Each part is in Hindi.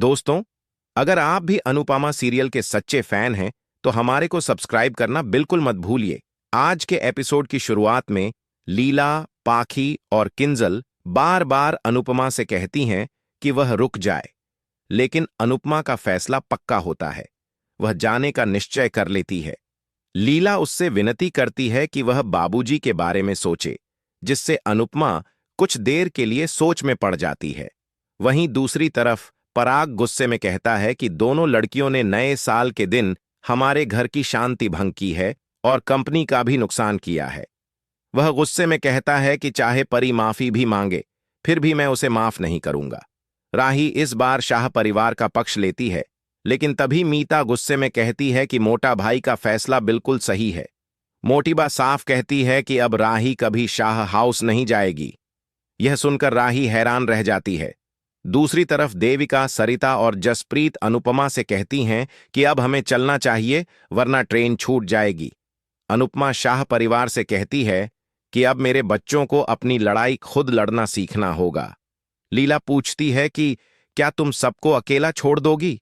दोस्तों, अगर आप भी अनुपमा सीरियल के सच्चे फैन हैं तो हमारे को सब्सक्राइब करना बिल्कुल मत भूलिए। आज के एपिसोड की शुरुआत में लीला, पाखी और किंजल बार बार अनुपमा से कहती हैं कि वह रुक जाए, लेकिन अनुपमा का फैसला पक्का होता है। वह जाने का निश्चय कर लेती है। लीला उससे विनती करती है कि वह बाबूजी के बारे में सोचे, जिससे अनुपमा कुछ देर के लिए सोच में पड़ जाती है। वहीं दूसरी तरफ पराग गुस्से में कहता है कि दोनों लड़कियों ने नए साल के दिन हमारे घर की शांति भंग की है और कंपनी का भी नुकसान किया है। वह गुस्से में कहता है कि चाहे परी माफी भी मांगे, फिर भी मैं उसे माफ नहीं करूंगा। राही इस बार शाह परिवार का पक्ष लेती है, लेकिन तभी मीता गुस्से में कहती है कि मोटा भाई का फैसला बिल्कुल सही है। मोटीबा साफ कहती है कि अब राही कभी शाह हाउस नहीं जाएगी। यह सुनकर राही हैरान रह जाती है। दूसरी तरफ देविका, सरिता और जसप्रीत अनुपमा से कहती हैं कि अब हमें चलना चाहिए, वरना ट्रेन छूट जाएगी। अनुपमा शाह परिवार से कहती है कि अब मेरे बच्चों को अपनी लड़ाई खुद लड़ना सीखना होगा। लीला पूछती है कि क्या तुम सबको अकेला छोड़ दोगी?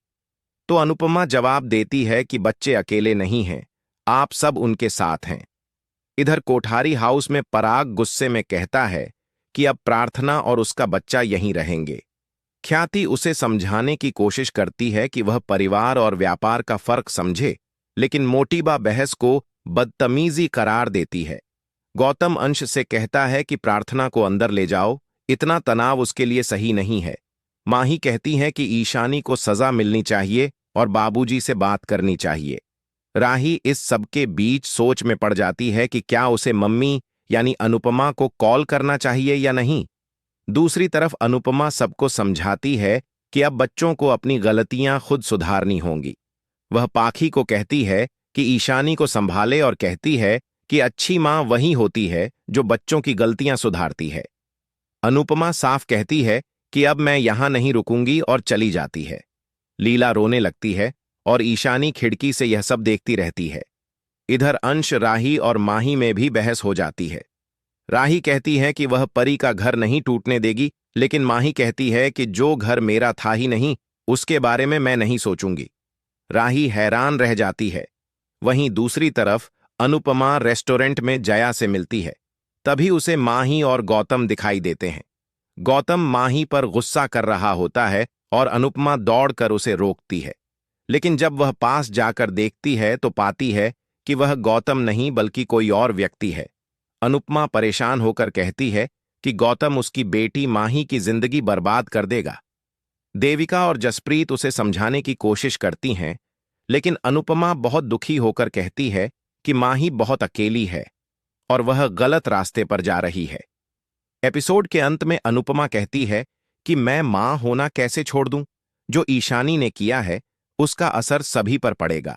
तो अनुपमा जवाब देती है कि बच्चे अकेले नहीं हैं, आप सब उनके साथ हैं। इधर कोठारी हाउस में पराग गुस्से में कहता है कि अब प्रार्थना और उसका बच्चा यहीं रहेंगे। ख्याति उसे समझाने की कोशिश करती है कि वह परिवार और व्यापार का फर्क समझे, लेकिन मोटीबा बहस को बदतमीजी करार देती है। गौतम अंश से कहता है कि प्रार्थना को अंदर ले जाओ, इतना तनाव उसके लिए सही नहीं है। माही कहती है कि ईशानी को सजा मिलनी चाहिए और बाबूजी से बात करनी चाहिए। राही इस सबके बीच सोच में पड़ जाती है कि क्या उसे मम्मी यानी अनुपमा को कॉल करना चाहिए या नहीं। दूसरी तरफ अनुपमा सबको समझाती है कि अब बच्चों को अपनी गलतियां खुद सुधारनी होंगी। वह पाखी को कहती है कि ईशानी को संभाले और कहती है कि अच्छी मां वही होती है जो बच्चों की गलतियां सुधारती है। अनुपमा साफ कहती है कि अब मैं यहां नहीं रुकूंगी और चली जाती है। लीला रोने लगती है और ईशानी खिड़की से यह सब देखती रहती है। इधर अंश, राही और माही में भी बहस हो जाती है। राही कहती है कि वह परी का घर नहीं टूटने देगी, लेकिन माही कहती है कि जो घर मेरा था ही नहीं, उसके बारे में मैं नहीं सोचूंगी। राही हैरान रह जाती है। वहीं दूसरी तरफ अनुपमा रेस्टोरेंट में जया से मिलती है। तभी उसे माही और गौतम दिखाई देते हैं। गौतम माही पर गुस्सा कर रहा होता है और अनुपमा दौड़कर उसे रोकती है, लेकिन जब वह पास जाकर देखती है तो पाती है कि वह गौतम नहीं बल्कि कोई और व्यक्ति है। अनुपमा परेशान होकर कहती है कि गौतम उसकी बेटी माही की जिंदगी बर्बाद कर देगा। देविका और जसप्रीत उसे समझाने की कोशिश करती हैं, लेकिन अनुपमा बहुत दुखी होकर कहती है कि माही बहुत अकेली है और वह गलत रास्ते पर जा रही है। एपिसोड के अंत में अनुपमा कहती है कि मैं मां होना कैसे छोड़ दूं? जो ईशानी ने किया है उसका असर सभी पर पड़ेगा।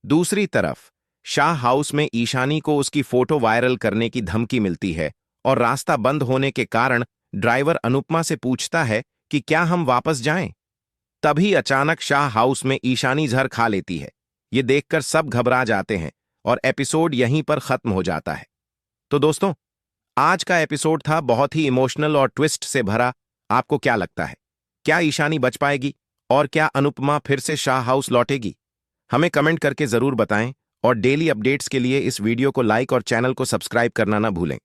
दूसरी तरफ शाह हाउस में ईशानी को उसकी फोटो वायरल करने की धमकी मिलती है और रास्ता बंद होने के कारण ड्राइवर अनुपमा से पूछता है कि क्या हम वापस जाएं? तभी अचानक शाह हाउस में ईशानी जहर खा लेती है। ये देखकर सब घबरा जाते हैं और एपिसोड यहीं पर खत्म हो जाता है। तो दोस्तों, आज का एपिसोड था बहुत ही इमोशनल और ट्विस्ट से भरा। आपको क्या लगता है, क्या ईशानी बच पाएगी और क्या अनुपमा फिर से शाह हाउस लौटेगी? हमें कमेंट करके जरूर बताएं और डेली अपडेट्स के लिए इस वीडियो को लाइक और चैनल को सब्सक्राइब करना ना भूलें।